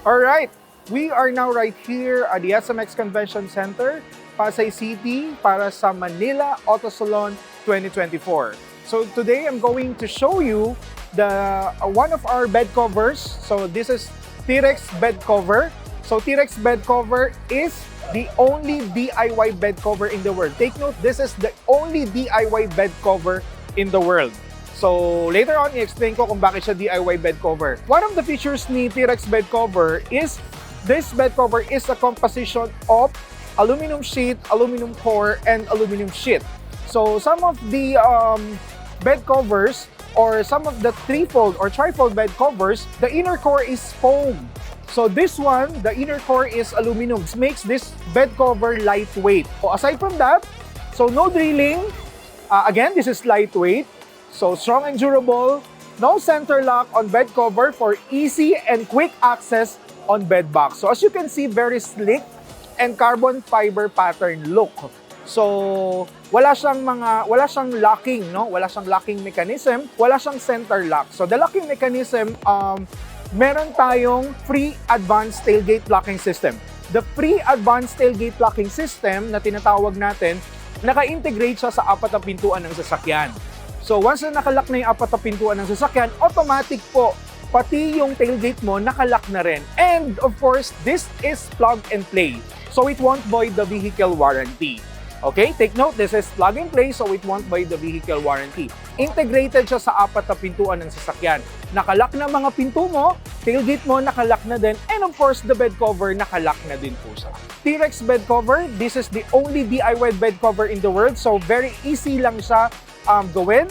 Alright, we are now right here at the SMX Convention Center, Pasay City, para sa Manila Auto Salon 2024. So today I'm going to show you one of our bed covers. So this is Trex bed cover. So Trex bed cover is the only DIY bed cover in the world. Take note, this is the only DIY bed cover in the world. So later on, i-explain ko kung bakit siya DIY bed cover. One of the features ni Trex bed cover is this bed cover is a composition of aluminum sheet, aluminum core, and aluminum sheet. So some of the bed covers or some of the three-fold or tri-fold bed covers, the inner core is foam. So this one, the inner core is aluminum. This makes this bed cover lightweight. So aside from that, so no drilling. Again, this is lightweight. So strong and durable. No center lock on bed cover for easy and quick access on bed box. So as you can see, very slick and carbon fiber pattern look. So wala siyang locking, no? Wala siyang locking mechanism, wala siyang center lock. So the locking mechanism, meron tayong free advanced tailgate locking system. The free advanced tailgate locking system na tinatawag natin, naka-integrate siya sa apat na pintuan ng sasakyan. So once na nakalock na yung apat na pintuan ng sasakyan, automatic po, pati yung tailgate mo nakalock na rin. And of course, this is plug and play. So it won't void the vehicle warranty. Okay, take note, this is plug and play, so it won't void the vehicle warranty. Integrated siya sa apat na pintuan ng sasakyan. Nakalock na mga pinto mo, tailgate mo nakalock na din, and of course, the bed cover nakalock na din po siya. Trex bed cover, this is the only DIY bed cover in the world, so very easy lang siya gawin.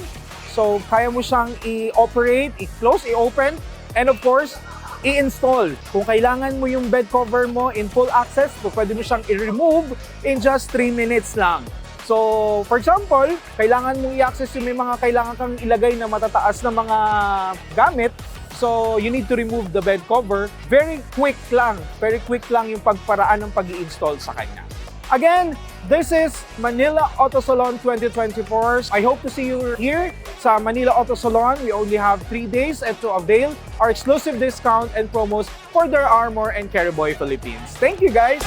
So kaya mo siyang i-operate, i-close, i-open, and of course, i-install. Kung kailangan mo yung bed cover mo in full access, pwede mo siyang i-remove in just 3 minutes lang. So, for example, kailangan mong i-access yung may mga kailangan kang ilagay na matataas na mga gamit. So, you need to remove the bed cover. Very quick lang yung pagparaan ng pag-i-install sa kanya. Again, this is Manila Auto Salon 2024. I hope to see you here sa Manila Auto Salon. We only have 3 days to avail our exclusive discount and promos for their Armor and Carryboy Philippines. Thank you, guys!